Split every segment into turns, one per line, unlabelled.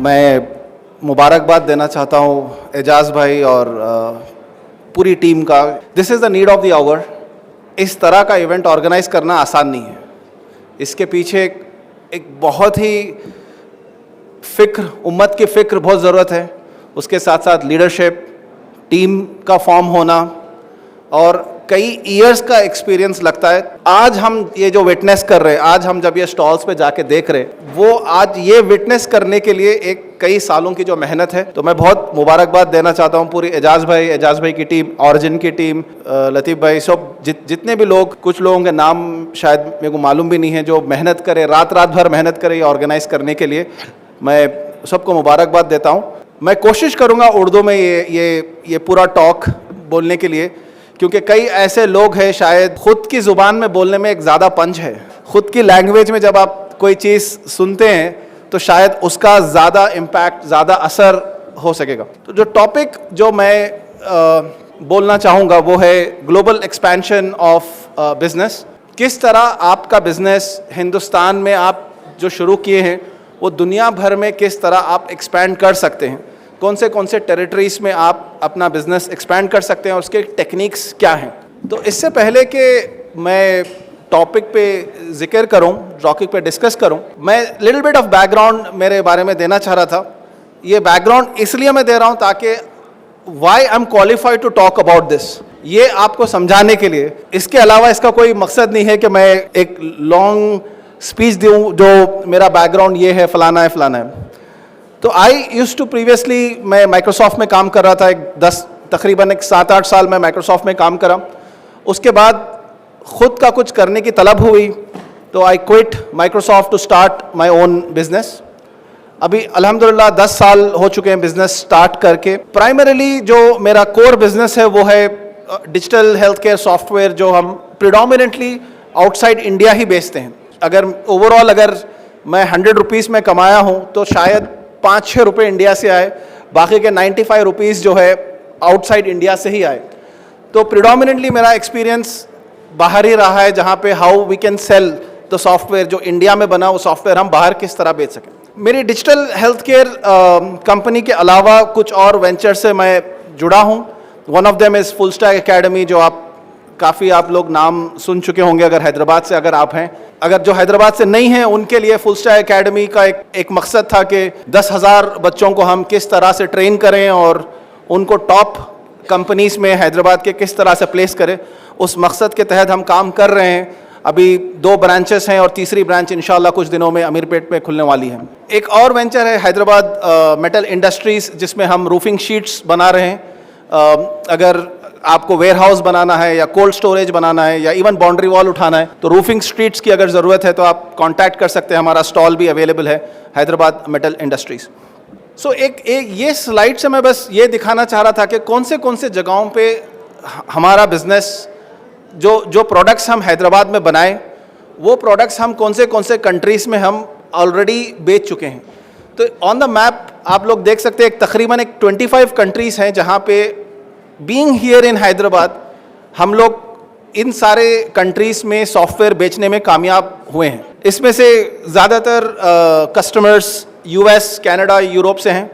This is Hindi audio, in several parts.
मैं मुबारकबाद देना चाहता हूँ एजाज भाई और पूरी टीम का। This is the need of the hour. इस तरह का इवेंट ऑर्गेनाइज करना आसान नहीं है। इसके पीछे एक बहुत ही फ़िक्र, उम्मत की फ़िक्र बहुत ज़रूरत है। उसके साथ साथ लीडरशिप, टीम का फॉर्म होना और कई ईयर्स का एक्सपीरियंस लगता है। आज हम ये जो विटनेस कर रहे हैं, आज हम जब ये स्टॉल्स पे जाके देख रहे हैं, वो आज ये विटनेस करने के लिए एक कई सालों की जो मेहनत है। तो मैं बहुत मुबारकबाद देना चाहता हूँ पूरी एजाज भाई की टीम, ऑरिजिन की टीम, लतीफ़ भाई, सब जितने भी लोग, कुछ लोगों के नाम शायद मेरे को मालूम भी नहीं है, जो मेहनत करे, रात भर मेहनत करे ये ऑर्गेनाइज करने के लिए। मैं सबको मुबारकबाद देता हूँ। मैं कोशिश करूँगा उर्दू में ये पूरा टॉक बोलने के लिए, क्योंकि कई ऐसे लोग हैं शायद खुद की ज़ुबान में बोलने में एक ज़्यादा पंच है। खुद की लैंग्वेज में जब आप कोई चीज़ सुनते हैं तो शायद उसका ज़्यादा इम्पैक्ट, ज़्यादा असर हो सकेगा। तो जो टॉपिक जो मैं बोलना चाहूँगा वो है ग्लोबल एक्सपेंशन ऑफ बिज़नेस। किस तरह आपका बिज़नेस हिंदुस्तान में आप जो शुरू किए हैं वो दुनिया भर में किस तरह आप एक्सपेंड कर सकते हैं, कौन से टेरिटरीज़ में आप अपना बिजनेस एक्सपैंड कर सकते हैं और उसके टेक्निक्स क्या हैं। तो इससे पहले कि मैं टॉपिक पे जिक्र करूं, टॉपिक पे डिस्कस करूं, मैं लिटिल बिट ऑफ बैकग्राउंड मेरे बारे में देना चाह रहा था। ये बैकग्राउंड इसलिए मैं दे रहा हूं ताकि why I am qualified to talk about this, ये आपको समझाने के लिए। इसके अलावा इसका कोई मकसद नहीं है कि मैं एक लॉन्ग स्पीच दूँ जो मेरा बैकग्राउंड ये है, फलाना है। तो आई यूज़ टू प्रीवियसली, मैं माइक्रोसॉफ्ट में काम कर रहा था, तकरीबन 7-8 साल मैं माइक्रोसॉफ्ट में काम करा। उसके बाद ख़ुद का कुछ करने की तलब हुई तो I quit Microsoft to start my own business. अभी अल्हम्दुलिल्लाह 10 साल हो चुके हैं बिजनेस स्टार्ट करके। प्राइमरीली जो मेरा कोर बिजनेस है वो है डिजिटल हेल्थ केयर सॉफ्टवेयर, जो हम प्रिडोमिनेंटली आउटसाइड इंडिया ही बेचते हैं। अगर मैं 100 रुपीज़ में कमाया हूँ तो शायद 5-6 रुपये इंडिया से आए, बाकी के 95 रुपीज़ जो है आउटसाइड इंडिया से ही आए। तो प्रिडोमिनेंटली मेरा एक्सपीरियंस बाहर ही रहा है, जहाँ पे how we can sell the software, जो इंडिया में बना वो सॉफ्टवेयर हम बाहर किस तरह बेच सकें। मेरी डिजिटल हेल्थ केयर कंपनी के अलावा कुछ और वेंचर से मैं जुड़ा हूँ। One of them is full stack academy, जो काफ़ी आप लोग नाम सुन चुके होंगे अगर हैदराबाद से अगर आप हैं। अगर जो हैदराबाद से नहीं हैं उनके लिए फुल स्टैक एकेडमी का एक मकसद था कि 10,000 बच्चों को हम किस तरह से ट्रेन करें और उनको टॉप कंपनीज़ में हैदराबाद के किस तरह से प्लेस करें। उस मकसद के तहत हम काम कर रहे हैं। अभी 2 ब्रांचेस हैं और तीसरी ब्रांच इंशाल्लाह कुछ दिनों में अमीरपेट में खुलने वाली है। एक और वेंचर है हैदराबाद मेटल इंडस्ट्रीज़, जिसमें हम रूफिंग शीट्स बना रहे हैं। अगर आपको वेयर हाउस बनाना है या कोल्ड स्टोरेज बनाना है या इवन बाउंड्री वॉल उठाना है तो रूफिंग स्ट्रीट्स की अगर ज़रूरत है तो आप कांटेक्ट कर सकते हैं। हमारा स्टॉल भी अवेलेबल है हैदराबाद मेटल इंडस्ट्रीज़। सो एक ये स्लाइड से मैं बस ये दिखाना चाह रहा था कि कौन से जगहों पे हमारा बिज़नेस, जो प्रोडक्ट्स हम हैदराबाद में बनाएं वो प्रोडक्ट्स हम कौन से कंट्रीज़ में हम ऑलरेडी बेच चुके हैं। तो ऑन द मैप आप लोग देख सकते हैं तकरीबन 25 कंट्रीज़ हैं जहाँ पे बीइंग हियर इन हैदराबाद हम लोग इन सारे कंट्रीज़ में सॉफ्टवेयर बेचने में कामयाब हुए हैं। इसमें से ज़्यादातर कस्टमर्स US, कनाडा, यूरोप से हैं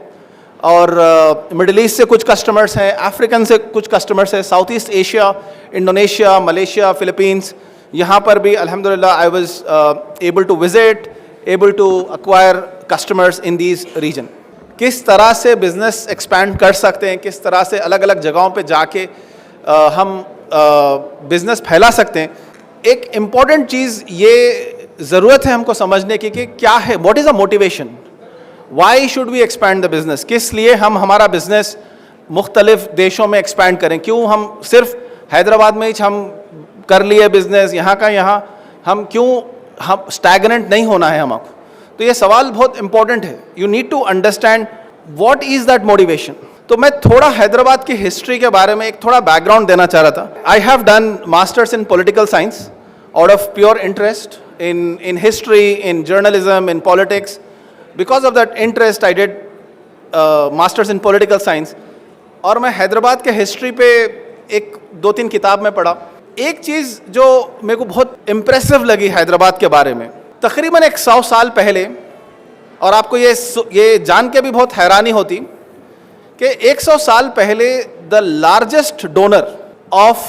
और मिडिल ईस्ट से कुछ कस्टमर्स हैं, अफ्रीकन से कुछ कस्टमर्स हैं, South East Asia, Indonesia, Malaysia, Philippines. यहाँ पर भी अल्हम्दुलिल्लाह I was able to visit, able to acquire customers in these region. किस तरह से बिज़नेस एक्सपैंड कर सकते हैं, किस तरह से अलग अलग जगहों पे जाके हम बिज़नेस फैला सकते हैं। एक इम्पॉर्टेंट चीज़ ये ज़रूरत है हमको समझने की कि क्या है, what is a motivation, why should we expand the business, किस लिए हम हमारा बिज़नेस मुख्तलिफ देशों में एक्सपैंड करें। क्यों हम सिर्फ हैदराबाद में ही हम कर लिए बिज़नेस, यहाँ का यहाँ हम स्टैगनेंट नहीं होना है हमको। तो ये सवाल बहुत इंपॉर्टेंट है। You need to understand what is that motivation. तो मैं थोड़ा हैदराबाद की हिस्ट्री के बारे में एक थोड़ा बैकग्राउंड देना चाह रहा था। I have done masters in political science out of pure interest in history, in journalism, in politics. Because of that interest, I did masters in political science. और मैं हैदराबाद के हिस्ट्री पे 1-2-3 किताब में पढ़ा। एक चीज़ जो मेरे को बहुत इम्प्रेसिव लगी हैदराबाद के बारे में, तकरीबन 100 साल पहले और आपको ये जान के भी बहुत हैरानी होती कि 100 साल पहले the largest donor of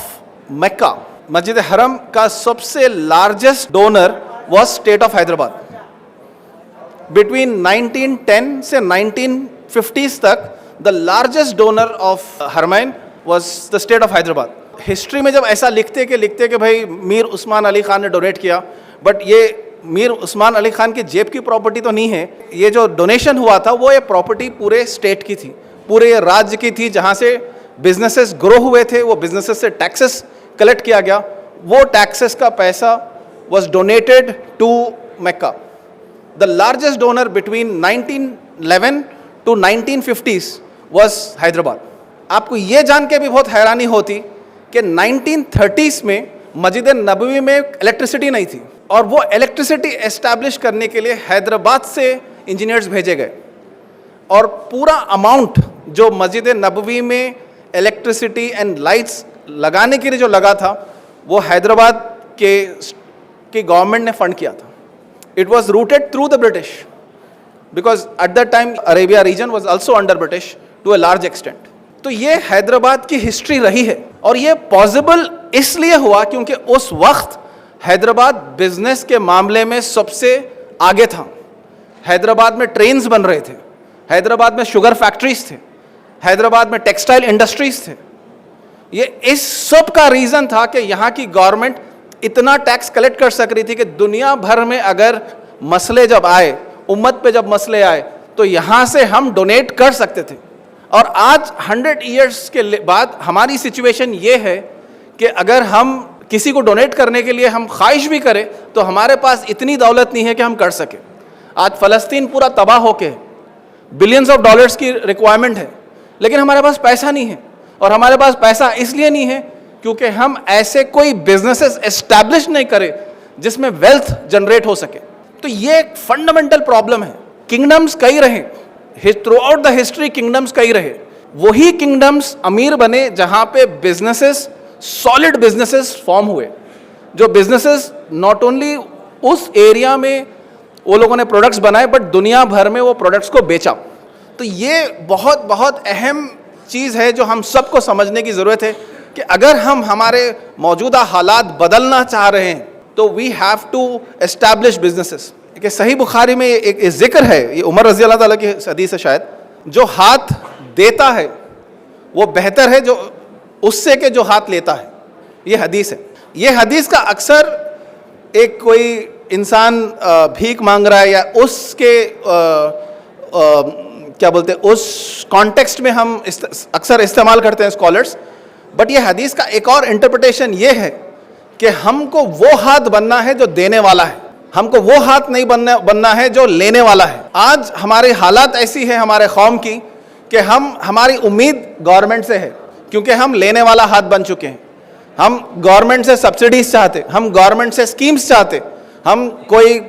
Mecca, मस्जिद हरम का सबसे largest donor was state of Hyderabad. Between 1910 से 1950s तक the largest donor of Haramain was the state of Hyderabad. History में जब ऐसा लिखते कि भाई मीर उस्मान अली खान ने डोनेट किया, बट ये मीर उस्मान अली खान की जेब की प्रॉपर्टी तो नहीं है। ये जो डोनेशन हुआ था वो ये प्रॉपर्टी पूरे स्टेट की थी, पूरे राज्य की थी, जहाँ से बिजनेसेस ग्रो हुए थे, वो बिजनेसेस से टैक्सेस कलेक्ट किया गया, वो टैक्सेस का पैसा was donated to Mecca. The largest donor between 1911 to 1950s was Hyderabad. आपको ये जान के भी बहुत हैरानी होती कि 1930s में मस्जिद नबवी में इलेक्ट्रिसिटी नहीं थी, और वो इलेक्ट्रिसिटी एस्टैब्लिश करने के लिए हैदराबाद से इंजीनियर्स भेजे गए, और पूरा अमाउंट जो मस्जिद नबवी में इलेक्ट्रिसिटी एंड लाइट्स लगाने के लिए जो लगा था वो हैदराबाद की गवर्नमेंट ने फंड किया था। It was routed through the British, because at that time Arabia region was also under British to a large extent. तो ये हैदराबाद की हिस्ट्री रही है, और ये पॉसिबल इसलिए हुआ क्योंकि उस वक्त हैदराबाद बिजनेस के मामले में सबसे आगे था। हैदराबाद में ट्रेन्स बन रहे थे, हैदराबाद में शुगर फैक्ट्रीज थे, हैदराबाद में टेक्सटाइल इंडस्ट्रीज थे। ये इस सब का रीज़न था कि यहाँ की गवर्नमेंट इतना टैक्स कलेक्ट कर सक रही थी कि दुनिया भर में अगर मसले जब आए, उम्मत पे जब मसले आए, तो यहाँ से हम डोनेट कर सकते थे। और आज 100 ईयर्स के बाद हमारी सिचुएशन ये है कि अगर हम किसी को डोनेट करने के लिए हम ख्वाहिश भी करें तो हमारे पास इतनी दौलत नहीं है कि हम कर सकें। आज फ़लस्तीन पूरा तबाह होके बिलियंस ऑफ डॉलर्स की रिक्वायरमेंट है, लेकिन हमारे पास पैसा नहीं है। और हमारे पास पैसा इसलिए नहीं है क्योंकि हम ऐसे कोई बिजनेसेस एस्टैब्लिश नहीं करें जिसमें वेल्थ जनरेट हो सके। तो ये एक फंडामेंटल प्रॉब्लम है। किंगडम्स कई रहे, through out the history kingdoms कई रहे, वही किंगडम्स अमीर बने जहाँ पे बिजनेसेस, सॉलिड बिजनेसेस फॉर्म हुए, जो बिजनेसेस नॉट ओनली उस एरिया में वो लोगों ने प्रोडक्ट्स बनाए बट दुनिया भर में वो प्रोडक्ट्स को बेचा। तो ये बहुत बहुत अहम चीज़ है जो हम सबको समझने की ज़रूरत है कि अगर हम हमारे मौजूदा हालात बदलना चाह रहे हैं तो we have to establish businesses. कि सही बुखारी में एक जिक्र है, ये उमर रज़ी अल्लाह ताला की हदीस है शायद, जो हाथ देता है वो बेहतर है जो उससे के जो हाथ लेता है। ये हदीस है। ये हदीस का अक्सर एक कोई इंसान भीख मांग रहा है या उसके क्या बोलते हैं उस कॉन्टेक्स्ट में हम अक्सर इस्तेमाल करते हैं स्कॉलर्स। बट ये हदीस का एक और इंटरप्रिटेशन ये है कि हमको वो हाथ बनना है जो देने वाला है, हमको वो हाथ नहीं बनना है जो लेने वाला है। आज हमारी हालात ऐसी है हमारे कौम की कि हमारी उम्मीद गवर्नमेंट से है क्योंकि हम लेने वाला हाथ बन चुके हैं। हम गवर्नमेंट से सब्सिडीज चाहते, हम गवर्नमेंट से स्कीम्स चाहते, हम कोई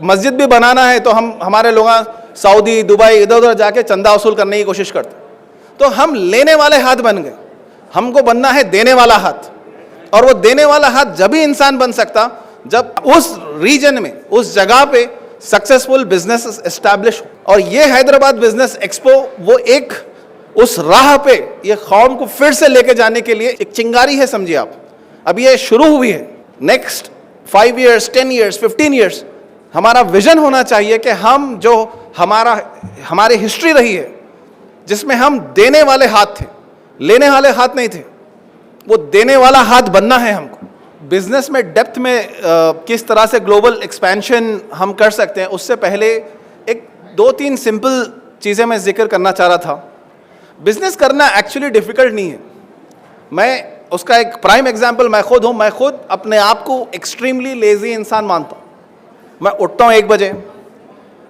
मस्जिद भी बनाना है तो हमारे लोग सऊदी, दुबई, इधर उधर जाके चंदा वसूल करने की कोशिश करते। तो हम लेने वाले हाथ बन गए, हमको बनना है देने वाला हाथ। और वो देने वाला हाथ जब ही इंसान बन सकता जब उस रीजन में, उस जगह पे सक्सेसफुल बिजनेस एस्टैब्लिश हो। और ये हैदराबाद बिजनेस एक्सपो वो एक उस राह पे ये कौम को फिर से लेके जाने के लिए एक चिंगारी है, समझिए आप। अब ये शुरू हुई है। नेक्स्ट 5 years, 10 years, 15 years हमारा विजन होना चाहिए कि हम जो हमारी हिस्ट्री रही है जिसमें हम देने वाले हाथ थे, लेने वाले हाथ नहीं थे, वो देने वाला हाथ बनना है हमको। बिजनेस में डेप्थ में किस तरह से ग्लोबल एक्सपेंशन हम कर सकते हैं, उससे पहले एक 2-3 सिंपल चीज़ें मैं जिक्र करना चाह रहा था। बिजनेस करना एक्चुअली डिफ़िकल्ट नहीं है। मैं उसका एक प्राइम एग्जांपल मैं खुद हूँ। मैं खुद अपने आप को एक्सट्रीमली लेज़ी इंसान मानता हूँ। मैं उठता हूँ 1 बजे,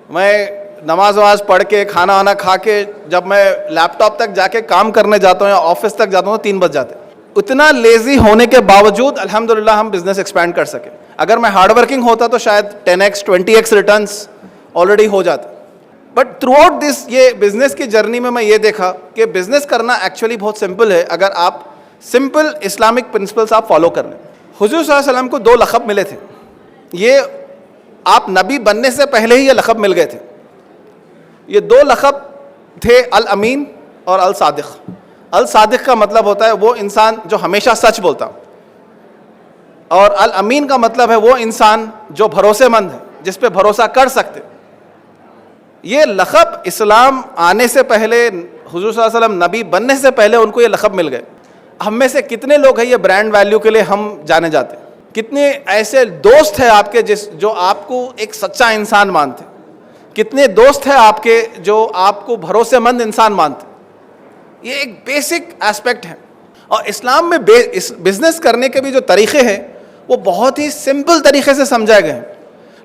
मैं नमाज वमाज पढ़ के खाना वाना खा के जब मैं लैपटॉप तक जाके काम करने जाता हूँ या ऑफिस तक जाता हूँ तो 3 बज जाते हैं। उतना लेज़ी होने के बावजूद अल्हम्दुलिल्लाह हम बिज़नेस एक्सपैंड कर सके। अगर मैं हार्ड वर्किंग होता तो शायद 10x 20x रिटर्न्स ऑलरेडी हो जाते। बट थ्रू आउट दिस ये बिज़नेस की जर्नी में मैं ये देखा कि बिज़नेस करना एक्चुअली बहुत सिंपल है अगर आप सिंपल इस्लामिक प्रिंसिपल्स आप फॉलो कर लें। हुज़ूर सल्लल्लाहु अलैहि वसल्लम को 2 लक़ब मिले थे। ये आप नबी बनने से पहले ही ये लक़ब मिल गए थे। ये दो लक़ब थे, अल अमीन और अल सादिक। अल सादिक का मतलब होता है वो इंसान जो हमेशा सच बोलता, और अल अमीन का मतलब है वो इंसान जो भरोसेमंद है, जिस पे भरोसा कर सकते। ये लक़ब इस्लाम आने से पहले, हुज़ूर सल्लल्लाहु अलैहि वसल्लम नबी बनने से पहले उनको ये लक़ब मिल गए। हम में से कितने लोग हैं ये ब्रांड वैल्यू के लिए हम जाने जाते? कितने ऐसे दोस्त हैं आपके जो आपको एक सच्चा इंसान मानते? कितने दोस्त हैं आपके जो आपको भरोसेमंद इंसान मानते? ये एक बेसिक एस्पेक्ट है। और इस्लाम में बिजनेस करने के भी जो तरीक़े हैं वो बहुत ही सिंपल तरीके से समझाए गए हैं।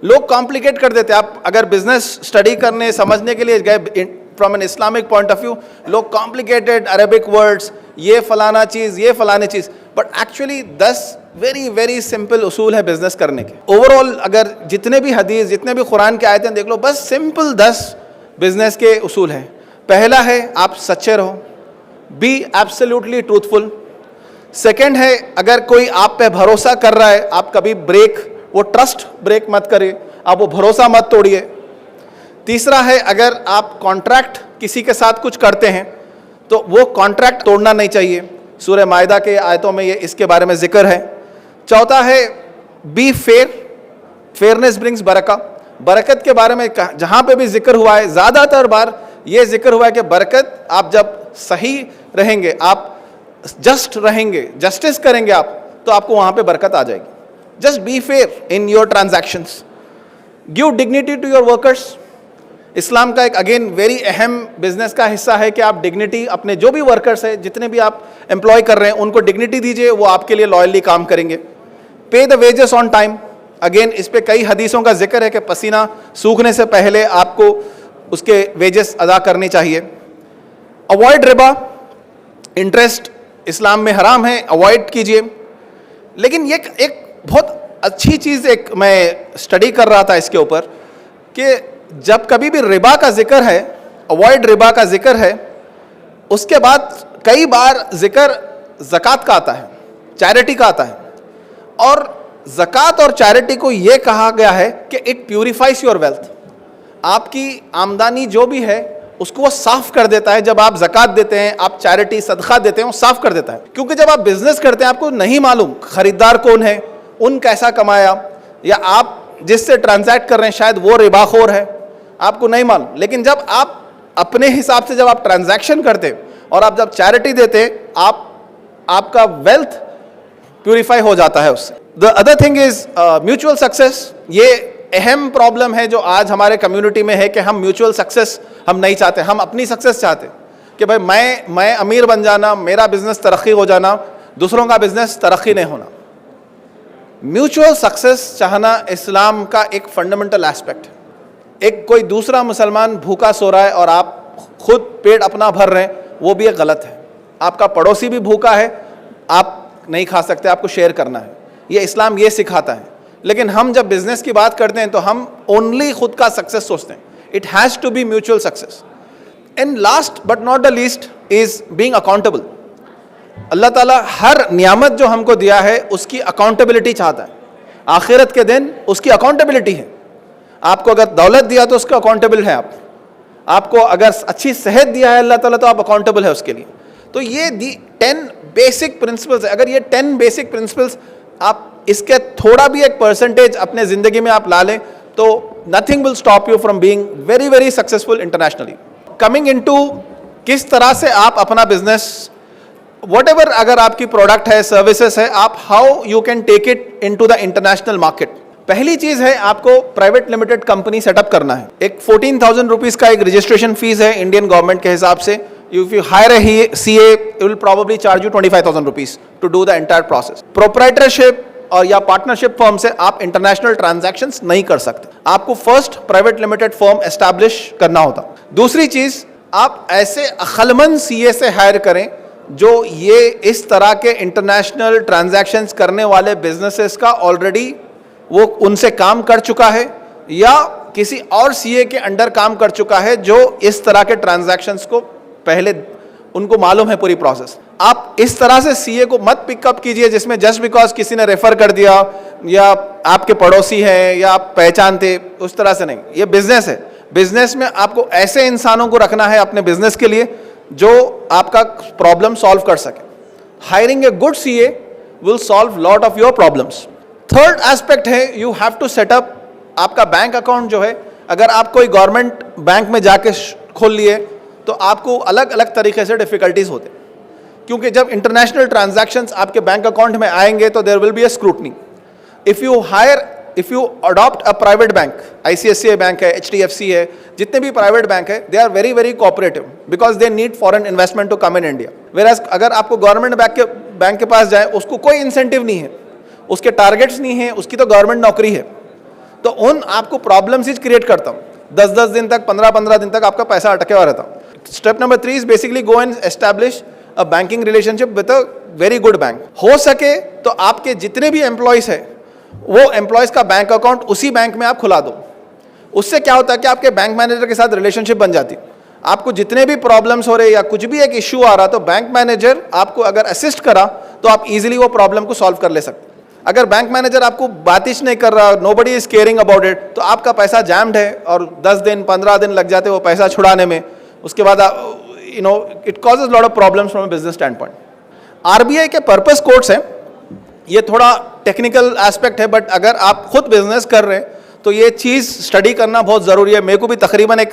लोग कॉम्प्लिकेट कर देते हैं। आप अगर बिजनेस स्टडी करने समझने के लिए गए from an Islamic point of view, लोग कॉम्प्लिकेटेड अरेबिक वर्ड्स, ये फलाना चीज़, ये फलानी चीज़, but actually 10 very very simple उसूल है बिजनेस करने के। ओवरऑल अगर जितने भी हदीस, जितने भी कुरान के आयतें देख लो, बस सिंपल 10 बिजनेस के उसूल हैं। पहला है आप सच्चे रहो, बी एब्सोल्युटली ट्रूथफुल। सेकेंड है अगर कोई आप पे भरोसा कर रहा है, आप कभी वो ट्रस्ट ब्रेक मत करिए, आप वो भरोसा मत तोड़िए। तीसरा है अगर आप कॉन्ट्रैक्ट किसी के साथ कुछ करते हैं तो वो कॉन्ट्रैक्ट तोड़ना नहीं चाहिए। सूरह मायदा के आयतों में ये इसके बारे में जिक्र है। चौथा है बी फेयरनेस ब्रिंग्स बरकत के बारे में जहाँ पे भी जिक्र हुआ है, ज़्यादातर बार ये जिक्र हुआ है कि बरकत, आप जब सही रहेंगे, आप जस्ट रहेंगे, जस्टिस करेंगे आप, तो आपको वहाँ पे बरकत आ जाएगी। Just be fair in your transactions, give dignity to your workers. इस्लाम का एक अगेन वेरी अहम बिजनेस का हिस्सा है कि आप डिग्निटी, अपने जो भी वर्कर्स है, जितने भी आप एम्प्लॉय कर रहे हैं, उनको डिग्निटी दीजिए, वो आपके लिए लॉयली काम करेंगे। पे the wages on time, again इस पे कई हदीसों का जिक्र है कि पसीना सूखने से पहले आपको उसके वेजेस अदा करनी चाहिए। अवॉइड रिबा, इंटरेस्ट इस्लाम में हराम है, अवॉइड कीजिए। लेकिन ये एक बहुत अच्छी चीज़, एक मैं स्टडी कर रहा था इसके ऊपर, कि जब कभी भी रिबा का जिक्र है, अवॉइड रिबा का जिक्र है, उसके बाद कई बार जिक्र ज़कात का आता है, चैरिटी का आता है। और ज़कात और चैरिटी को ये कहा गया है कि इट प्यूरिफाइज योर वेल्थ। आपकी आमदनी जो भी है उसको वो साफ कर देता है। जब आप ज़कात देते हैं, आप चैरिटी सदका देते हैं, वो साफ कर देता है। क्योंकि जब आप बिजनेस करते हैं आपको नहीं मालूम खरीदार कौन है, उन कैसा कमाया, या आप जिससे ट्रांजैक्ट कर रहे हैं शायद वो रिबाखोर है, आपको नहीं मालूम। लेकिन जब आप अपने हिसाब से जब आप ट्रांजैक्शन करते और आप जब चैरिटी देते, आपका वेल्थ प्यूरिफाई हो जाता है उससे। The other thing is mutual success. ये अहम प्रॉब्लम है जो आज हमारे कम्युनिटी में है कि हम म्यूचुअल सक्सेस हम नहीं चाहते, हम अपनी सक्सेस चाहते कि भाई मैं अमीर बन जाना, मेरा बिजनेस तरक्की हो जाना, दूसरों का बिजनेस तरक्की नहीं होना। म्यूचुअल सक्सेस चाहना इस्लाम का एक फंडामेंटल एस्पेक्ट है। एक कोई दूसरा मुसलमान भूखा सो रहा है और आप खुद पेट अपना भर रहे हैं, वो भी एक गलत है। आपका पड़ोसी भी भूखा है, आप नहीं खा सकते, आपको शेयर करना है। ये इस्लाम ये सिखाता है। लेकिन हम जब बिजनेस की बात करते हैं तो हम ओनली खुद का सक्सेस सोचते हैं। It has to be mutual success. And last but not the least is being accountable. अल्लाह ताला हर नियामत जो हमको दिया है उसकी अकाउंटेबिलिटी चाहता है। आखिरत के दिन उसकी अकाउंटेबिलिटी है। आपको अगर दौलत दिया तो उसका अकाउंटेबल है आपको अगर अच्छी सेहत दिया है अल्लाह ताला तो आप अकाउंटेबल है उसके लिए। तो ये 10 बेसिक प्रिंसिपल्स है। अगर ये 10 बेसिक प्रिंसिपल्स आप इसके थोड़ा भी एक परसेंटेज अपने ज़िंदगी में आप ला लें तो nothing will stop you from being very very successful internationally. Coming into किस तरह से आप अपना बिजनेस व्हाटएवर, अगर आपकी प्रोडक्ट है, सर्विसेज है, आप how you can take it into the international market. पहली चीज है आपको प्राइवेट लिमिटेड कंपनी सेटअप करना है। एक 14,000 रुपीज का एक रजिस्ट्रेशन फीस है इंडियन गवर्नमेंट के हिसाब से। If you hire a CA, it will probably charge you 25,000 rupees to do the entire process. Proprietorship और या पार्टनरशिप फर्म से आप इंटरनेशनल ट्रांजैक्शंस नहीं कर सकते। आपको first private limited firm establish करना होता। दूसरी चीज, आप ऐसे अक्लमंद CA से हायर करें जो ये इस तरह के इंटरनेशनल ट्रांजैक्शंस करने वाले बिजनेसेस का ऑलरेडी वो उनसे काम कर चुका है या किसी और CA के अंडर काम कर चुका है जो इस तरह के ट्रांजैक्शंस को पहले उनको मालूम है पूरी प्रोसेस। आप इस तरह से CA को मत पिकअप कीजिए जिसमें जस्ट बिकॉज किसी ने रेफर कर दिया या आपके पड़ोसी हैं या आप पहचानते, उस तरह से नहीं। ये बिजनेस है। बिजनेस में आपको ऐसे इंसानों को रखना है अपने बिजनेस के लिए जो आपका प्रॉब्लम सॉल्व कर सके. Hiring a good CA will solve lot of your problems. Third aspect है, यू हैव टू सेटअप आपका बैंक अकाउंट जो है. अगर आप कोई गवर्नमेंट बैंक में जाके खोल लिए तो आपको अलग अलग तरीके से डिफिकल्टीज होते, क्योंकि जब इंटरनेशनल ट्रांजैक्शंस आपके बैंक अकाउंट में आएंगे तो there will be a scrutiny. If you adopt a private bank, ICICI bank है, HDFC है, जितने भी प्राइवेट बैंक है, they are very very cooperative because they need foreign investment to come in India. Whereas अगर आपको गवर्नमेंट बैंक के पास जाए, उसको कोई इंसेंटिव नहीं है, उसके टारगेट्स नहीं है, उसकी तो गवर्नमेंट नौकरी है, तो उन आपको प्रॉब्लम्स ही क्रिएट करता हूँ. 10-10 दिन तक, 15-15 दिन तक आपका पैसा अटके हुआ रहता. Step number 3 is basically go and establish a banking relationship with a very good bank. हो सके तो आपके जितने भी एम्प्लॉयज है वो एम्प्लॉयज का बैंक अकाउंट उसी बैंक में आप खुला दो. उससे क्या होता है कि आपके बैंक मैनेजर के साथ रिलेशनशिप बन जाती. आपको जितने भी प्रॉब्लम्स हो रहे या कुछ भी एक इश्यू आ रहा तो बैंक मैनेजर आपको अगर असिस्ट करा तो आप इजीली वो प्रॉब्लम को सॉल्व कर ले सकते. अगर बैंक मैनेजर आपको बातिश नहीं कर रहा, nobody is caring about it, तो आपका पैसा जैम्ड है और 10 दिन 15 दिन लग जाते वो पैसा छुड़ाने में. उसके बाद it causes lot of problems from a business stand point. RBI के पर्पस कोड्स हैं, ये थोड़ा टेक्निकल एस्पेक्ट है, बट अगर आप खुद बिजनेस कर रहे हैं तो ये चीज़ स्टडी करना बहुत ज़रूरी है. मेरे को भी तकरीबन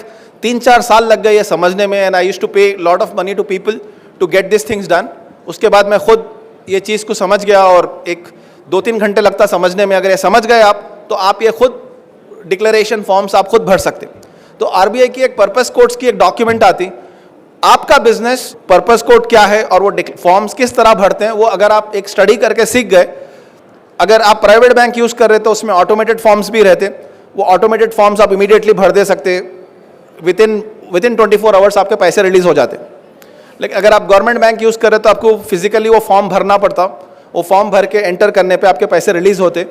3-4 साल लग गए ये समझने में, and I used to pay lot of money to people to get this things done. उसके बाद मैं खुद ये चीज़ को समझ गया और 1-2-3 घंटे लगता समझने में. अगर ये समझ गए आप तो आप ये खुद डिक्लेरेशन फॉर्म्स आप खुद भर सकते. तो RBI की एक पर्पस कोड्स की एक डॉक्यूमेंट आती, आपका बिजनेस पर्पस कोड क्या है और वो फॉर्म्स किस तरह भरते हैं, वो अगर आप एक स्टडी करके सीख गए. अगर आप प्राइवेट बैंक यूज़ कर रहे तो उसमें ऑटोमेटेड फॉर्म्स भी रहते, वो ऑटोमेटेड फॉर्म्स आप इमीडिएटली भर दे सकते, विद इन 24 आवर्स आपके पैसे रिलीज हो जाते. लेकिन अगर आप गवर्नमेंट बैंक यूज़ कर रहे तो आपको फिजिकली वो फॉर्म भरना पड़ता, वो फॉर्म भर के एंटर करने पे आपके पैसे रिलीज होते.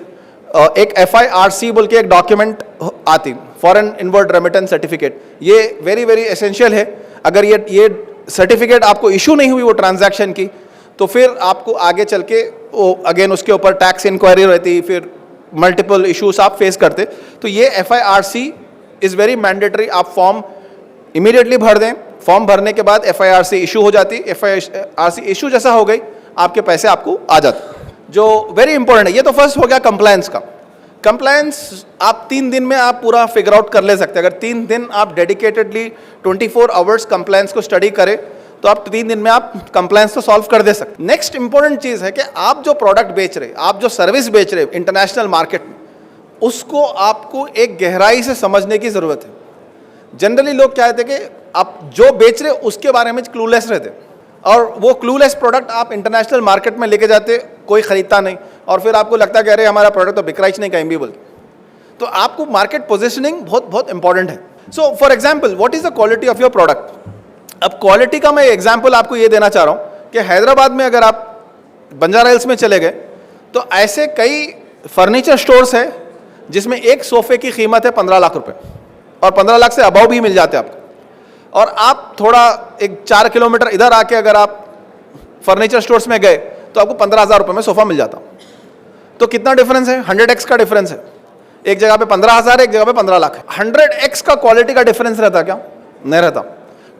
एक FIRC बोल के एक डॉक्यूमेंट आती, फॉरेन इनवर्ड रेमिटेंस सर्टिफिकेट. ये वेरी वेरी एसेंशियल है. अगर ये सर्टिफिकेट आपको इशू नहीं हुई वो ट्रांजैक्शन की, तो फिर आपको आगे चल के वो अगेन उसके ऊपर टैक्स इंक्वायरी रहती, फिर मल्टीपल इश्यूज आप फेस करते. तो ये FIRC इज़ वेरी मैंडेटरी. आप फॉर्म इमीडिएटली भर दें, फॉर्म भरने के बाद FIRC इशू हो जाती. FIRC इशू जैसा हो गई आपके पैसे आपको आ जाते, जो वेरी इंपॉर्टेंट है. ये तो फर्स्ट हो गया कंप्लायंस का. कंप्लायंस आप 3 दिन में आप पूरा फिगर आउट कर ले सकते हैं. अगर 3 दिन आप डेडिकेटेडली 24 आवर्स कंप्लायंस को स्टडी करें तो आप 3 दिन में आप कंप्लायंस को सॉल्व कर दे सकते. नेक्स्ट इंपॉर्टेंट चीज़ है कि आप जो प्रोडक्ट बेच रहे, आप जो सर्विस बेच रहे इंटरनेशनल मार्केट में, उसको आपको एक गहराई से समझने की ज़रूरत है. जनरली लोग क्या कहते हैं कि आप जो बेच रहे उसके बारे में क्लूलेस रहते, और वो क्लूलेस प्रोडक्ट आप इंटरनेशनल मार्केट में लेके जाते, कोई ख़रीदता नहीं, और फिर आपको लगता है कि अरे हमारा प्रोडक्ट तो बिक रहा ही नहीं कहीं भी बोल. तो आपको मार्केट पोजिशनिंग बहुत बहुत इंपॉर्टेंट है. So for example, what is the quality of your product. अब क्वालिटी का मैं एग्जाम्पल आपको ये देना चाह रहा हूँ कि हैदराबाद में अगर आप बंजारा हिल्स में चले गए तो ऐसे कई फर्नीचर स्टोर्स हैं जिसमें एक सोफे की कीमत है 15 लाख रुपए, और 15 लाख से अबाव भी मिल जाते हैं आपको. और आप थोड़ा 4 किलोमीटर इधर आके अगर आप फर्नीचर स्टोर्स में गए तो आपको 15,000 रुपये में सोफा मिल जाता. तो कितना डिफरेंस है? 100x का डिफरेंस है. एक जगह पे 15,000 है, एक जगह पे 15 लाख है. 100x का क्वालिटी का डिफरेंस रहता क्या? नहीं रहता.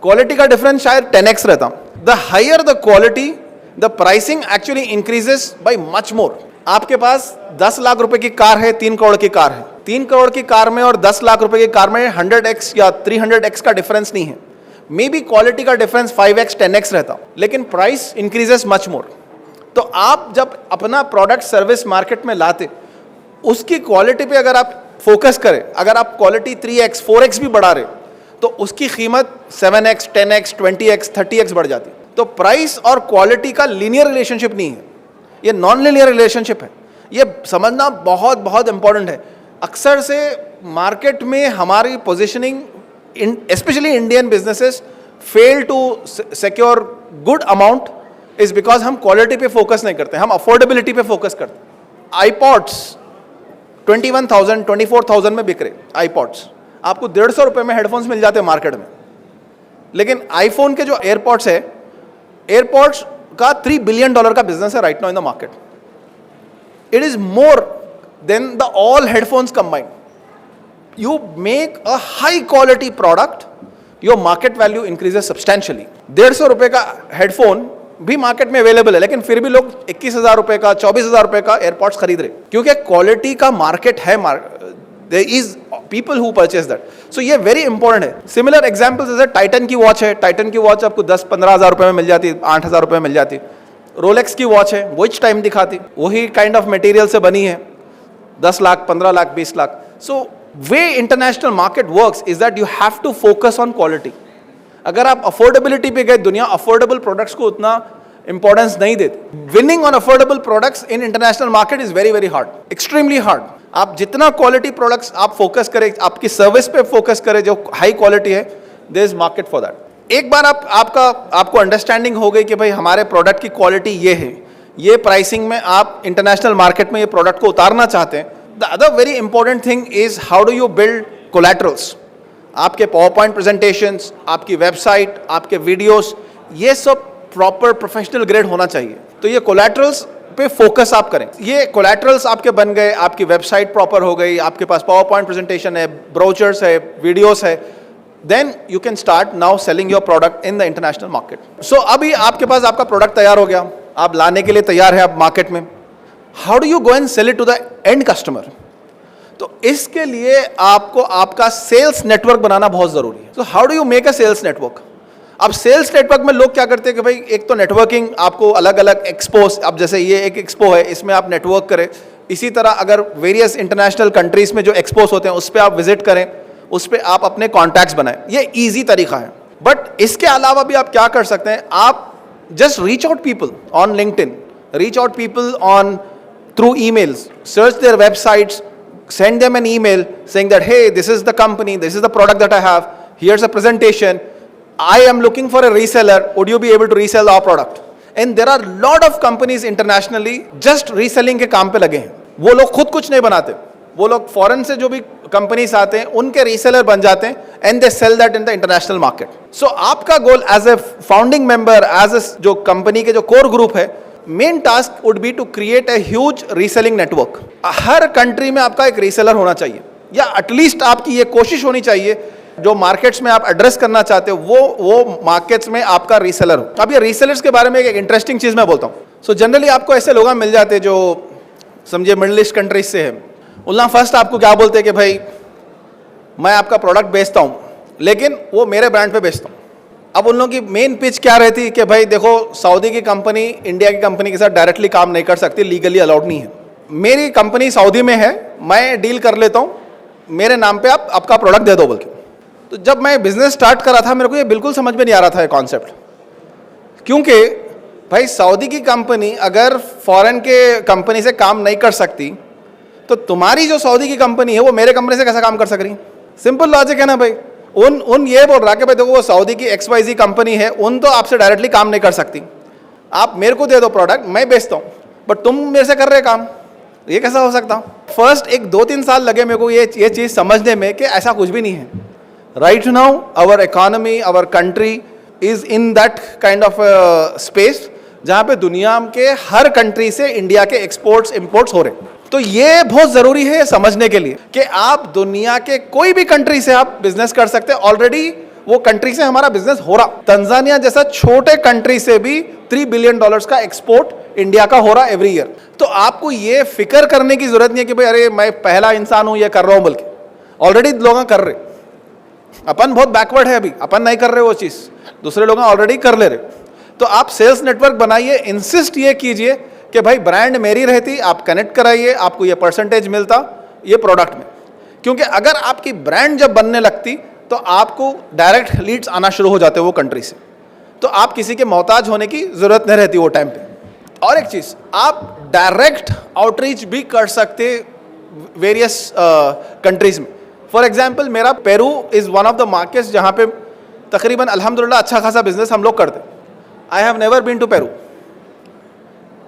क्वालिटी का डिफरेंस शायद 10x रहता. The higher the quality, the pricing actually increases by much more. आपके पास 10 लाख रुपए की कार है, 3 करोड़ की कार है. 3 करोड़ की कार में और 10 लाख रुपए की कार में 100x या 300x का डिफरेंस नहीं है. मे बी क्वालिटी का डिफरेंस 5x 10x रहता, लेकिन प्राइस इंक्रीजेस मच मोर. तो आप जब अपना प्रोडक्ट सर्विस मार्केट में लाते, उसकी क्वालिटी पे अगर आप फोकस करें, अगर आप क्वालिटी 3x 4x भी बढ़ा रहे तो उसकी कीमत 7x 10x 20x 30x बढ़ जाती. तो प्राइस और क्वालिटी का लीनियर रिलेशनशिप नहीं है, ये नॉन लीनियर रिलेशनशिप है. ये समझना बहुत बहुत इंपॉर्टेंट है. अक्सर से मार्केट में हमारी positioning, especially Indian businesses fail to secure good amount is because हम क्वालिटी पे फोकस नहीं करते, हम अफोर्डेबिलिटी पे फोकस करते. iPods 21,000 24,000 में बिक रहे. iPods आपको 150 रुपये में हेडफोन्स मिल जाते हैं मार्केट में. लेकिन आईफोन के जो एयरपॉड्स है, एयरपॉड्स का $3 बिलियन का बिजनेस है right now in the market. It is more than the all headphones combined. you make a high quality product, your market value increases substantially. 150 रुपए का हेडफोन भी मार्केट में अवेलेबल है, लेकिन फिर भी लोग 21,000 रुपए का, 24,000 रुपए का एयरपॉड्स खरीद रहे, क्योंकि क्वालिटी का मार्केट है. There is people who purchase that. So ये very important है. Similar examples जैसे टाइटन की वॉच है. टाइटन की वॉच आपको 10-15 हज़ार रुपए में मिल जाती है, 8,000 रुपए में मिल जाती है. रोलेक्स की वॉच है, वही टाइम दिखाती, वही काइंड ऑफ मटेरियल से बनी है, 10 lakh, 15 lakh, 20 lakh. So way international market works is that you have to focus on quality. अगर आप अफोर्डेबिलिटी पे गए, दुनिया अफोर्डेबल प्रोडक्ट्स को उतना इंपॉर्टेंस नहीं देती. Winning on affordable products in international market is very very hard, extremely hard. आप जितना क्वालिटी प्रोडक्ट्स आप फोकस करें, आपकी सर्विस पे फोकस करें जो हाई क्वालिटी है, there is market for that. एक बार आपको अंडरस्टैंडिंग हो गई कि भाई हमारे प्रोडक्ट की क्वालिटी ये है, ये प्राइसिंग में आप इंटरनेशनल मार्केट में ये प्रोडक्ट को उतारना चाहते हैं. The other very important thing is how do you build collaterals. आपके पावर पॉइंट प्रेजेंटेशंस, आपकी वेबसाइट, आपके वीडियोस, ये सब प्रॉपर प्रोफेशनल ग्रेड होना चाहिए. तो ये कोलैटरल्स पे फोकस आप करें. ये कोलैटरल्स आपके बन गए, आपकी वेबसाइट प्रॉपर हो गई, आपके पास पावर पॉइंट प्रेजेंटेशन है, ब्रोचर्स है, वीडियोस है, then you can start now selling your product in the international market. So अभी आपके पास आपका प्रोडक्ट तैयार हो गया, आप लाने के लिए तैयार है आप मार्केट में. How do you go and sell it to the end customer? तो इसके लिए आपको आपका सेल्स नेटवर्क बनाना बहुत जरूरी है. So how do you make a sales network? अब सेल्स नेटवर्क में लोग क्या करते हैं कि भाई एक तो नेटवर्किंग, आपको अलग अलग एक्सपोज, अब जैसे ये एक एक्सपो है, इसमें आप नेटवर्क करें. इसी तरह अगर वेरियस इंटरनेशनल कंट्रीज में जो एक्सपोज होते हैं उस पर आप विजिट करें, उस पर आप अपने कॉन्टैक्ट्स बनाएं. ये ईजी तरीका है. बट इसके अलावा भी आप क्या कर सकते हैं, आप just reach out people on LinkedIn, reach out people on through emails, search there websites, send them an email saying that, hey, this is the company, this is the product that I have, here's a presentation, I am looking for a reseller, would you be able to resell our product? And there are lot of companies internationally just reselling के काम पे लगे हैं. वो लोग खुद कुछ नहीं बनाते, वो लोग फॉरेन से जो भी कंपनीज आते हैं उनके रीसेलर बन जाते हैं, and they sell that in the international market. So आपका goal as a founding member, as a जो कंपनी के जो कोर ग्रुप है, main task would be to create a huge reselling network. हर कंट्री में आपका एक रीसेलर होना चाहिए, या एटलीस्ट आपकी ये कोशिश होनी चाहिए जो मार्केट्स में आप एड्रेस करना चाहते हो वो मार्केट्स में आपका रीसेलर हो. अब ये रीसेलर्स के बारे में एक इंटरेस्टिंग चीज मैं बोलता हूँ. सो जनरली आपको ऐसे लोग मिल जाते हैं जो समझिए मिडिल ईस्ट कंट्रीज से है. उल्ला फर्स्ट आपको क्या बोलते हैं कि भाई मैं आपका प्रोडक्ट बेचता हूँ, लेकिन वो मेरे ब्रांड पे बेचता हूँ. अब उन लोगों की मेन पिच क्या रहती है कि भाई देखो, सऊदी की कंपनी इंडिया की कंपनी के साथ डायरेक्टली काम नहीं कर सकती, लीगली अलाउड नहीं है. मेरी कंपनी सऊदी में है, मैं डील कर लेता हूँ, मेरे नाम पे आप आपका प्रोडक्ट दे दो बोल के. तो जब मैं बिजनेस स्टार्ट कर रहा था, मेरे को ये बिल्कुल समझ में नहीं आ रहा था ये कॉन्सेप्ट, क्योंकि भाई सऊदी की कंपनी अगर फॉरेन के कंपनी से काम नहीं कर सकती, तो तुम्हारी जो सऊदी की कंपनी है वो मेरे कंपनी से कैसा काम कर सक रही? सिंपल लॉजिक है ना भाई. उन ये बोल रहा कि भाई देखो वो सऊदी की XYZ कंपनी है, उन तो आपसे डायरेक्टली काम नहीं कर सकती, आप मेरे को दे दो प्रोडक्ट, मैं बेचता हूँ, बट तुम मेरे से कर रहे काम, ये कैसा हो सकता? फर्स्ट 1-2-3 साल लगे मेरे को ये चीज़ समझने में कि ऐसा कुछ भी नहीं है. Right now our economy, our country is in that kind of space जहाँ पे दुनिया के हर कंट्री से इंडिया के एक्सपोर्ट्स इंपोर्ट्स हो रहे हैं. तो ये बहुत ज़रूरी है समझने के लिए कि आप दुनिया के कोई भी कंट्री से आप बिजनेस कर सकते हैं. ऑलरेडी वो कंट्री से हमारा बिजनेस हो रहा. तंजानिया जैसा छोटे कंट्री से भी $3 बिलियन का एक्सपोर्ट इंडिया का हो रहा एवरी ईयर. तो आपको ये फिक्र करने की जरूरत नहीं है कि भाई अरे मैं पहला इंसान हूँ ये कर रहा हूँ, बल्कि ऑलरेडी लोग कर रहे. अपन बहुत बैकवर्ड है अभी, अपन नहीं कर रहे वो चीज़, दूसरे लोग ऑलरेडी कर ले रहे. तो आप सेल्स नेटवर्क बनाइए, इंसिस्ट ये कीजिए कि भाई ब्रांड मेरी रहती, आप कनेक्ट कराइए, आपको ये परसेंटेज मिलता ये प्रोडक्ट में. क्योंकि अगर आपकी ब्रांड जब बनने लगती तो आपको डायरेक्ट लीड्स आना शुरू हो जाते वो कंट्री से, तो आप किसी के मोहताज होने की ज़रूरत नहीं रहती वो टाइम पे. और एक चीज़, आप डायरेक्ट आउटरीच भी कर सकते वेरियस कंट्रीज़ में. फॉर एग्जाम्पल मेरा Peru is one of the markets जहाँ पे तकरीबन अल्हम्दुलिल्लाह अच्छा खासा बिजनेस हम लोग करते. I have never been to Peru.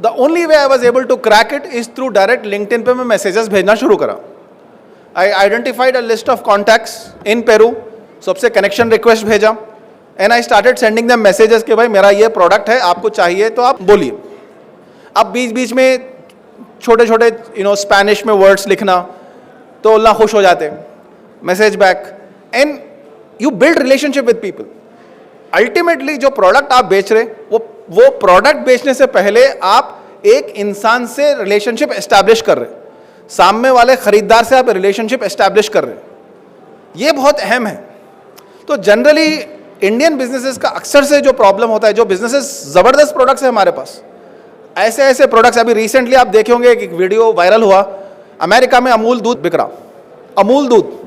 The only way I was able to crack it is through direct LinkedIn पे मैं मैसेजेस भेजना शुरू करा. I identified a list of contacts in Peru, सबसे कनेक्शन रिक्वेस्ट भेजा, and I started sending them messages कि भाई मेरा ये प्रोडक्ट है, आपको चाहिए तो आप बोलिए. अब बीच बीच में छोटे छोटे स्पेनिश में वर्ड्स लिखना तो अल्लाह खुश हो जाते. Message back, and you build relationship with people. Ultimately जो प्रोडक्ट आप बेच रहे वो प्रोडक्ट बेचने से पहले आप एक इंसान से रिलेशनशिप एस्टैब्लिश कर रहे, सामने वाले खरीदार से आप रिलेशनशिप एस्टैब्लिश कर रहे, ये बहुत अहम है. तो जनरली इंडियन बिजनेसेस का अक्सर से जो प्रॉब्लम होता है, जो बिजनेसेस ज़बरदस्त प्रोडक्ट्स है हमारे पास, ऐसे ऐसे प्रोडक्ट्स, अभी रिसेंटली आप देखे होंगे एक वीडियो वायरल हुआ, अमेरिका में अमूल दूध बिक रहा. अमूल दूध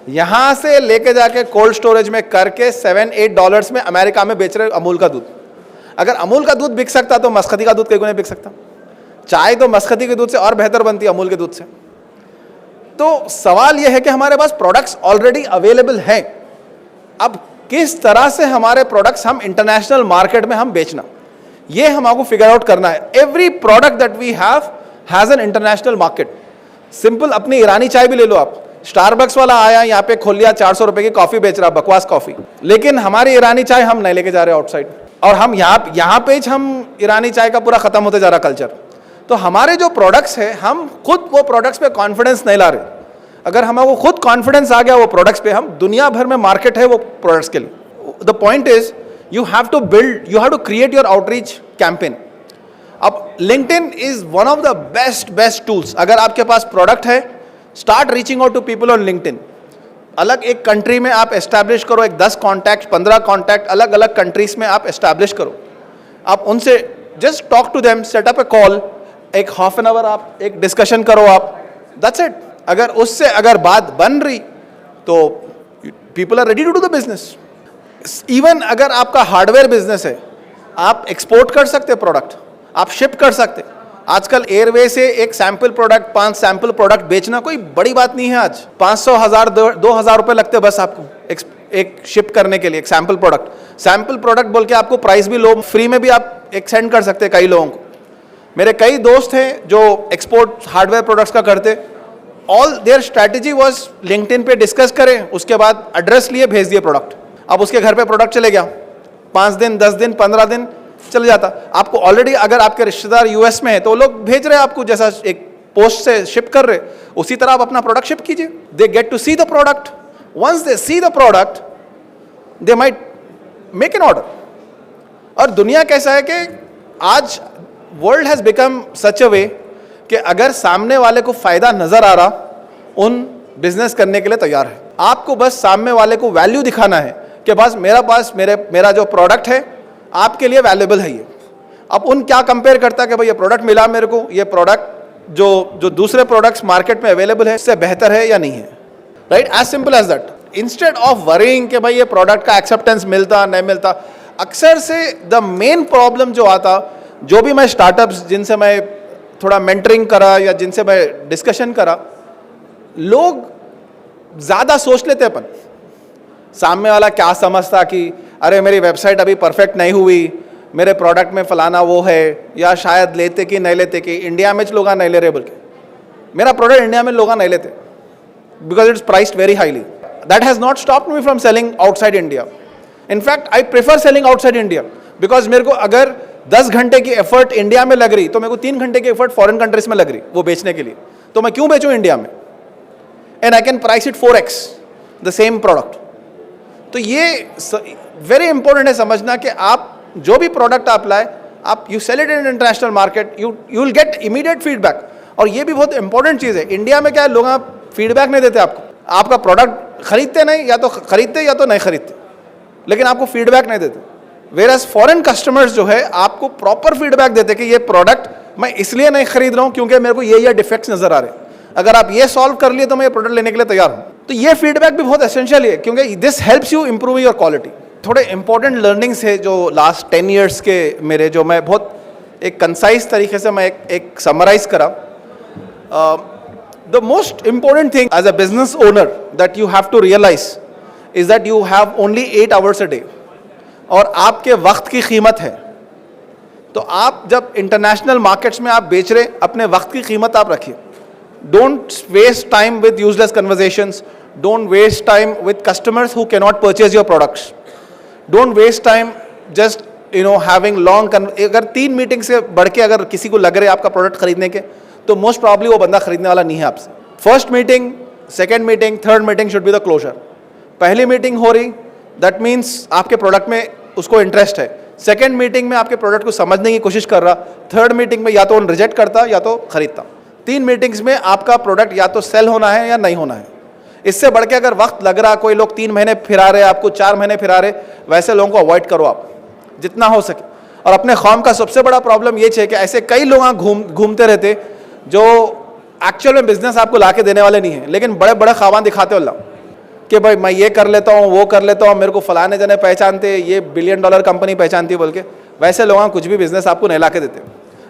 यहाँ से लेके जाके कोल्ड स्टोरेज में करके $7-8 में अमेरिका में बेच रहे अमूल का दूध. अगर अमूल का दूध बिक सकता तो मस्कती का दूध कहीं को नहीं बिक सकता. चाय तो मस्कती के दूध से और बेहतर बनती है अमूल के दूध से. तो सवाल यह है कि हमारे पास प्रोडक्ट्स ऑलरेडी अवेलेबल हैं, अब किस तरह से हमारे प्रोडक्ट्स हम इंटरनेशनल मार्केट में हम बेचना, ये हमको फिगर आउट करना है. Every product that we have has an international market. Simple अपनी ईरानी चाय भी ले लो आप, स्टारबक्स वाला आया यहाँ पे खोल लिया, 400 रुपए की कॉफी बेच रहा, बकवास कॉफी. लेकिन हमारी ईरानी चाय हम नहीं लेके जा रहे आउटसाइड, और हम यहाँ पे हम ईरानी चाय का पूरा खत्म होते जा रहा कल्चर. तो हमारे जो प्रोडक्ट्स है, हम खुद वो प्रोडक्ट्स पे कॉन्फिडेंस नहीं ला रहे. अगर हमें खुद कॉन्फिडेंस आ गया वो प्रोडक्ट्स पे, हम दुनिया भर में मार्केट है वो प्रोडक्ट्स के लिए. The point is you have to create your outreach campaign. अब LinkedIn is one of the best tools. अगर आपके पास प्रोडक्ट है, start reaching out to people on LinkedIn. अलग एक कंट्री में आप एस्टैब्लिश करो, एक 10 कॉन्टैक्ट 15 कॉन्टैक्ट अलग अलग कंट्रीज में आप एस्टैब्लिश करो. आप उनसे just talk to them, set up a call, एक हाफ एन आवर आप एक डिस्कशन करो आप, दैट्स इट. अगर उससे अगर बात बन रही तो people are ready to do the business. Even अगर आपका हार्डवेयर बिजनेस है, आप एक्सपोर्ट कर सकते प्रोडक्ट, आप शिप कर सकते. आजकल एयरवे से एक सैंपल प्रोडक्ट 5 सैंपल प्रोडक्ट बेचना कोई बड़ी बात नहीं है. आज 500 1000 2000 रुपए लगते बस आपको एक शिप करने के लिए एक सैंपल प्रोडक्ट बोल के आपको प्राइस भी लो, फ्री में भी आप एक सेंड कर सकते कई लोगों को. मेरे कई दोस्त हैं जो एक्सपोर्ट हार्डवेयर प्रोडक्ट्स का करते. All their strategy was LinkedIn पे डिस्कस करें, उसके बाद एड्रेस लिए भेज दिए प्रोडक्ट. अब उसके घर पे प्रोडक्ट चले गया, 5 दिन 10 दिन 15 दिन चले जाता. आपको ऑलरेडी अगर आपके रिश्तेदार यूएस में है तो वो लोग भेज रहे हैं आपको, जैसा एक पोस्ट से शिप कर रहे, उसी तरह आप अपना प्रोडक्ट शिप कीजिए. They get to see the product. Once they see the product they might make an order. और दुनिया कैसा है कि आज world has become such a way कि अगर सामने वाले को फायदा नजर आ रहा, उन बिजनेस करने के लिए तैयार है. आपको बस सामने वाले को वैल्यू दिखाना है कि बस मेरा जो प्रोडक्ट है आपके लिए वैल्यूएबल है ये. अब उन क्या कंपेयर करता है कि भाई ये प्रोडक्ट मिला मेरे को, ये प्रोडक्ट जो दूसरे प्रोडक्ट्स मार्केट में अवेलेबल है इससे बेहतर है या नहीं है. Right, as simple as that. Instead of worrying कि भाई ये प्रोडक्ट का एक्सेप्टेंस मिलता नहीं मिलता, अक्सर से द मेन प्रॉब्लम जो आता, जो भी मैं स्टार्टअप्स जिनसे मैं थोड़ा मेंटरिंग करा या जिनसे मैं डिस्कशन करा, लोग ज़्यादा सोच लेते अपन. सामने वाला क्या समझता कि अरे मेरी वेबसाइट अभी परफेक्ट नहीं हुई, मेरे प्रोडक्ट में फलाना वो है, या शायद लेते कि नहीं लेते, कि इंडिया में लोग नहीं ले रहे, बल्कि मेरा प्रोडक्ट इंडिया में लोग नहीं लेते because it's priced very highly. That has not stopped me from selling outside India. In fact I prefer selling outside India because मेरे को अगर 10 घंटे की एफर्ट इंडिया में लग रही तो मेरे को 3 घंटे की एफर्ट फॉरेन कंट्रीज में लग रही वो बेचने के लिए, तो मैं क्यों बेचूं इंडिया में. And I can price it 4x the same product. तो ये वेरी इंपॉर्टेंट है समझना कि आप जो भी प्रोडक्ट आप लाए, आप you sell it in international market, you will get immediate feedback. और ये भी बहुत इंपॉर्टेंट चीज़ है. इंडिया में क्या है, लोग फीडबैक नहीं देते आपको. आपका प्रोडक्ट खरीदते नहीं, या तो खरीदते या तो नहीं खरीदते, लेकिन आपको फीडबैक नहीं देते. वेरएज फॉरेन कस्टमर्स जो है आपको प्रॉपर फीडबैक देते कि ये प्रोडक्ट मैं इसलिए नहीं खरीद रहा हूँ क्योंकि मेरे को ये डिफेक्ट्स नजर आ रहे हैं, अगर आप ये सॉल्व कर लिए तो मैं ये प्रोडक्ट लेने के लिए तैयार हूँ. तो ये फीडबैक भी बहुत एसेंशियल है क्योंकि this helps you improve your quality. थोड़े इंपॉर्टेंट लर्निंग्स है जो लास्ट 10 ईयर्स के मेरे, जो मैं बहुत एक कंसाइज तरीके से मैं एक समराइज करा. The most important thing as a business owner that you have to realise is that you have only 8 hours a day, और आपके वक्त की कीमत है. तो आप जब इंटरनेशनल मार्केट्स में आप बेच रहे, अपने वक्त की कीमत आप रखिए. Don't waste time with useless conversations, don't waste time with customers who cannot purchase your products, don't waste time just having long. अगर 3 मीटिंग से बढ़ के अगर किसी को लग रहे आपका प्रोडक्ट खरीदने के, तो मोस्ट प्रॉब्ली वो बंदा खरीदने वाला नहीं है आपसे. First meeting, second meeting, third meeting should be the closure. पहली मीटिंग हो रही, दैट मीन्स आपके प्रोडक्ट में उसको इंटरेस्ट है. सेकेंड मीटिंग में आपके प्रोडक्ट को समझने की कोशिश कर रहा, थर्ड मीटिंग में या तो रिजेक्ट करता या तो खरीदता. 3 मीटिंग्स में आपका प्रोडक्ट या तो सेल होना है या नहीं होना है. इससे बढ़ के अगर वक्त लग रहा, कोई लोग 3 महीने फिरा रहे, आपको 4 महीने फिरा रहे, वैसे लोगों को अवॉइड करो आप जितना हो सके. और अपने कौम का सबसे बड़ा प्रॉब्लम ये है कि ऐसे कई लोग घूमते रहते जो एक्चुअल में बिजनेस आपको ला के देने वाले नहीं है, लेकिन बड़े बड़े ख्वाबान दिखाते हो कि भाई मैं ये कर लेता हूँ, वो कर लेता हूँ, मेरे को फलाने जने पहचानते, ये $1 बिलियन कंपनी पहचानती है बोल के. वैसे लोग कुछ भी बिजनेस आपको नहीं ला के देते.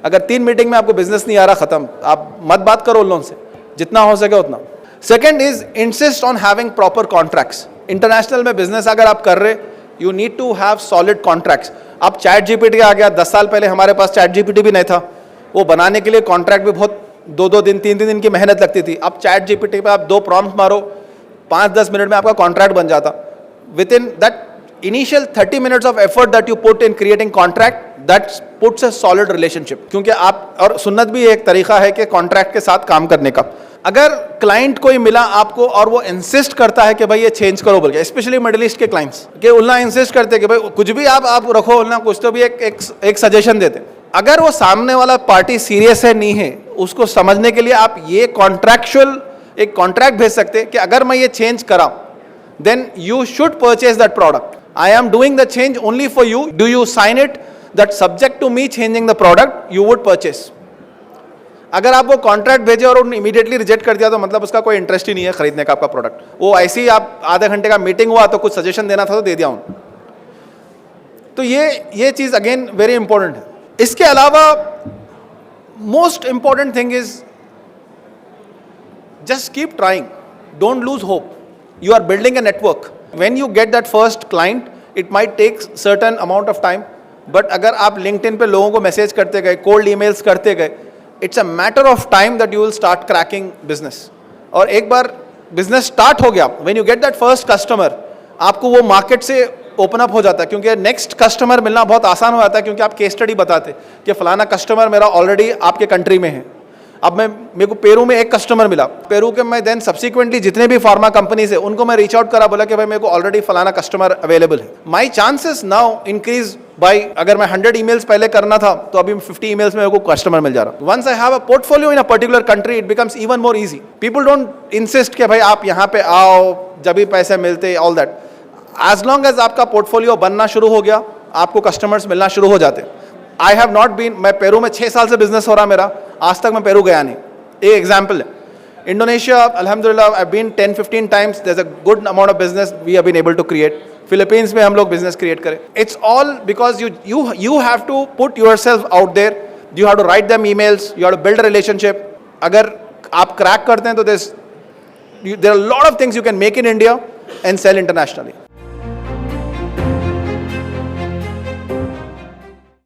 अगर 3 मीटिंग में आपको बिजनेस नहीं आ रहा, खत्म. आप मत बात करो उन लोगों से, जितना हो सके उतना. Second is insist on having proper contracts. International में बिजनेस अगर आप कर रहे, you need to have solid contracts. अब चैट जीपीटी आ गया, 10 साल पहले हमारे पास चैट जीपीटी भी नहीं था. वो बनाने के लिए कॉन्ट्रैक्ट भी बहुत 2-2 दिन 3-3 दिन की मेहनत लगती थी. अब चैट जीपीटी पे आप 2 प्रॉम्प्ट मारो, 5-10 मिनट में आपका कॉन्ट्रैक्ट बन जाता. With in that initial 30 minutes of effort that you put in creating contract, that puts a solid relationship. क्योंकि आप, और सुन्नत भी एक तरीका है कि कॉन्ट्रैक्ट के साथ काम करने का. अगर क्लाइंट कोई मिला आपको और वो इंसिस्ट करता है कि भाई ये चेंज करो बोल के, स्पेशली मिडिल ईस्ट के क्लाइंट्स के उल्ला इंसिस्ट करते कि भाई कुछ भी आप रखो उल्ला, कुछ तो भी एक सजेशन देते. अगर वो सामने वाला पार्टी सीरियस है नहीं है, उसको समझने के लिए आप ये कॉन्ट्रैक्चुअल एक कॉन्ट्रैक्ट भेज सकते कि अगर मैं ये चेंज करा, then you should purchase that product. I am doing the change only for you. Do you sign it that subject to me changing the product you would purchase? अगर आप वो कॉन्ट्रैक्ट भेजे और उन्होंने इमीडिएटली रिजेक्ट कर दिया तो मतलब उसका कोई इंटरेस्ट ही नहीं है खरीदने का आपका प्रोडक्ट. वो ऐसे ही आप आधे घंटे का मीटिंग हुआ तो कुछ सजेशन देना था तो दे दिया उन्होंने. तो ये चीज अगेन वेरी इंपॉर्टेंट है. इसके अलावा most important thing is just keep trying, don't lose hope. You are building a network. When you get that first client, it might take certain amount of time. But अगर आप LinkedIn पे लोगों को मैसेज करते गए, cold emails करते गए, it's a matter of time that you will start cracking business. और एक बार business start हो गया, when you get that first customer, आपको वो market से open up हो जाता है. क्योंकि next customer मिलना बहुत आसान हो जाता है, क्योंकि आप case study बताते कि फलाना customer मेरा already आपके country में है. अब मेरे को पेरू में एक कस्टमर मिला, पेरू के मैं देन सब्सिक्वेंटली जितने भी फार्मा कंपनीज है उनको मैं रीच आउट करा, बोला कि भाई मेरे को ऑलरेडी फलाना कस्टमर अवेलेबल है. My chances now increase by, अगर मैं 100 ईमेल्स पहले करना था तो अभी 50 ईमेल्स में मेरे को कस्टमर मिल जा रहा. Once I have a portfolio in a particular country, it becomes even more easy. People don't insist कि भाई आप यहाँ पे आओ जब भी पैसे मिलते, all that. As long as आपका पोर्टफोलियो बनना शुरू हो गया, आपको कस्टमर्स मिलना शुरू हो जाते. आई हैव नॉट बीन, मैं पेरू में 6 साल से बिजनेस हो रहा मेरा, आज तक मैं पेरू गया नहीं. एक एग्जाम्पल है. इंडोनेशिया अल्हम्दुलिल्लाह I been 10-15 times, there is a good amount of business we have been able to create. Philippines में हम लोग बिजनेस क्रिएट करें. It's all because you have to put yourself out there, you have to write them emails, you have to build a relationship. अगर आप क्रैक करते हैं तो there are lot of things you can make in India and sell internationally.